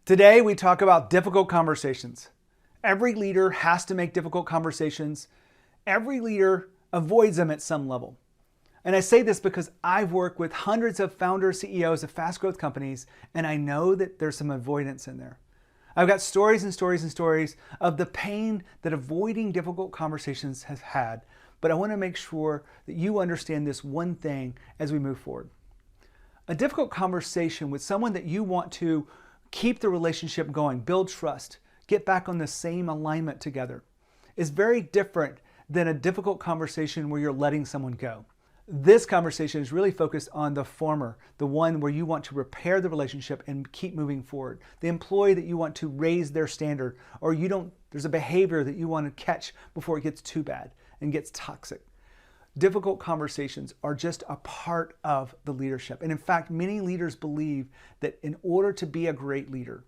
Today, we talk about difficult conversations. Every leader has to make difficult conversations. Every leader avoids them at some level. And I say this because I've worked with hundreds of founders, CEOs of fast growth companies, and I know that there's some avoidance in there. I've got stories and stories and stories of the pain that avoiding difficult conversations has had, but I want to make sure that you understand this one thing as we move forward. A difficult conversation with someone that you want to keep the relationship going, build trust, get back on the same alignment together, is very different than a difficult conversation where you're letting someone go. This conversation is really focused on the former, the one where you want to repair the relationship and keep moving forward. The employee that you want to raise their standard, or there's a behavior that you want to catch before it gets too bad and gets toxic. Difficult conversations are just a part of the leadership. And in fact, many leaders believe that in order to be a great leader,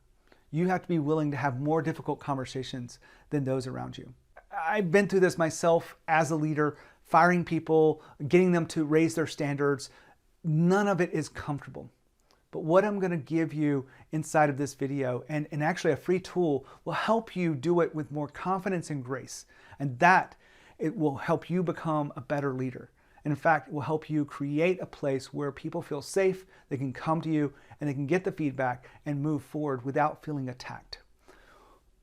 you have to be willing to have more difficult conversations than those around you. I've been through this myself as a leader, firing people, getting them to raise their standards. None of it is comfortable. But what I'm going to give you inside of this video, and actually a free tool, will help you do it with more confidence and grace. And that it will help you become a better leader. And in fact, it will help you create a place where people feel safe, they can come to you, and they can get the feedback and move forward without feeling attacked.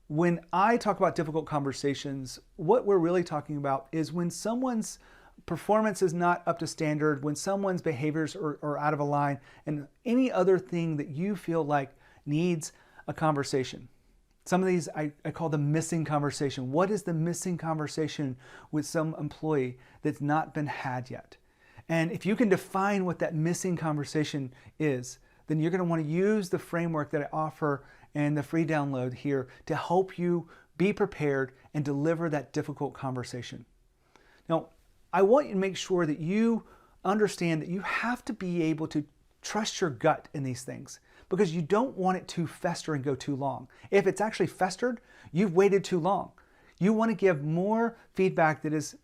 When I talk about difficult conversations, what we're really talking about is when someone's performance is not up to standard, when someone's behaviors are out of line, and any other thing that you feel like needs a conversation. Some of these I call the missing conversation. What is the missing conversation with some employee that's not been had yet? And if you can define what that missing conversation is, then you're going to want to use the framework that I offer and the free download here to help you be prepared and deliver that difficult conversation. Now, I want you to make sure that you understand that you have to be able to trust your gut in these things, because you don't want it to fester and go too long. If it's actually festered, you've waited too long. You want to give more feedback that is,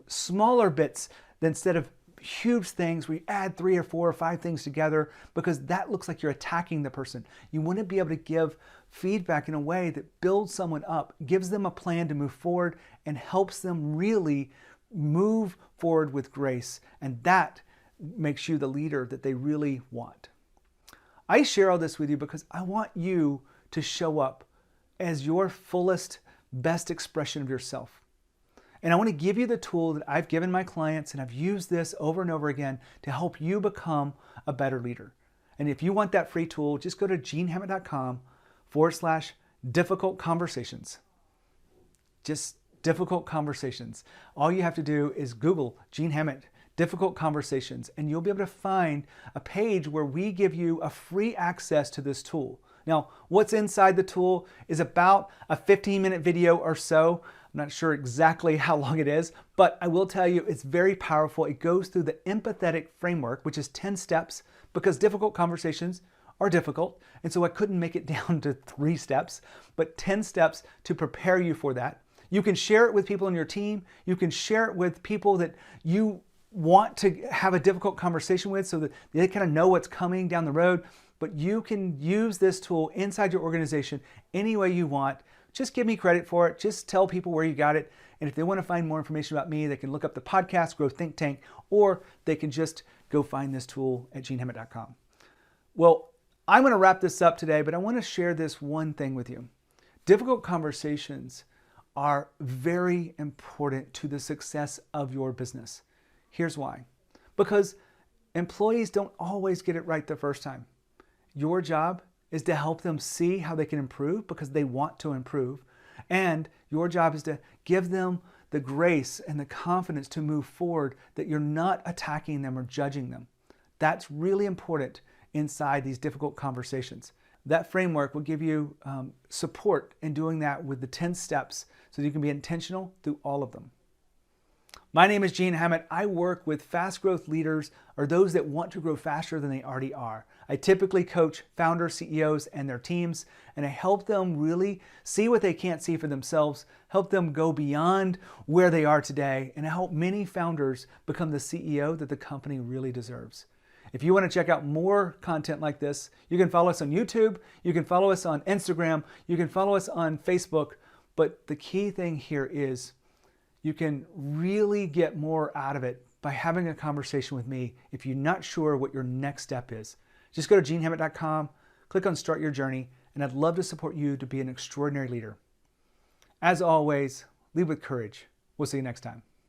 smaller bits instead of huge things where you add 3 or 4 or 5 things together, because that looks like you're attacking the person. You want to be able to give feedback in a way that builds someone up, gives them a plan to move forward, and helps them really move forward with grace. And that makes you the leader that they really want. I share all this with you because I want you to show up as your fullest, best expression of yourself. And I want to give you the tool that I've given my clients, and I've used this over and over again to help you become a better leader. And if you want that free tool, just go to genehammett.com/difficult conversations. Just difficult conversations. All you have to do is Google Gene Hammett difficult conversations, and you'll be able to find a page where we give you a free access to this tool. Now, what's inside the tool is about a 15-minute video or so. I'm not sure exactly how long it is, but I will tell you it's very powerful. It goes through the empathetic framework, which is 10 steps, because difficult conversations are difficult. And so I couldn't make it down to 3 steps, but 10 steps to prepare you for that. You can share it with people in your team. You can share it with people that you want to have a difficult conversation with so that they kind of know what's coming down the road. But you can use this tool inside your organization any way you want. Just give me credit for it. Just tell people where you got it. And if they want to find more information about me, they can look up the podcast, Grow Think Tank, or they can just go find this tool at genehammett.com. Well, I'm going to wrap this up today, but I want to share this one thing with you. Difficult conversations are very important to the success of your business. Here's why. Because employees don't always get it right the first time. Your job is to help them see how they can improve because they want to improve. And your job is to give them the grace and the confidence to move forward, that you're not attacking them or judging them. That's really important inside these difficult conversations. That framework will give you support in doing that with the 10 steps so that you can be intentional through all of them. My name is Gene Hammett. I work with fast growth leaders, or those that want to grow faster than they already are. I typically coach founders, CEOs, and their teams, and I help them really see what they can't see for themselves, help them go beyond where they are today, and I help many founders become the CEO that the company really deserves. If you want to check out more content like this, you can follow us on YouTube, you can follow us on Instagram, you can follow us on Facebook. But the key thing here is you can really get more out of it by having a conversation with me if you're not sure what your next step is. Just go to genehammett.com, click on Start Your Journey, and I'd love to support you to be an extraordinary leader. As always, lead with courage. We'll see you next time.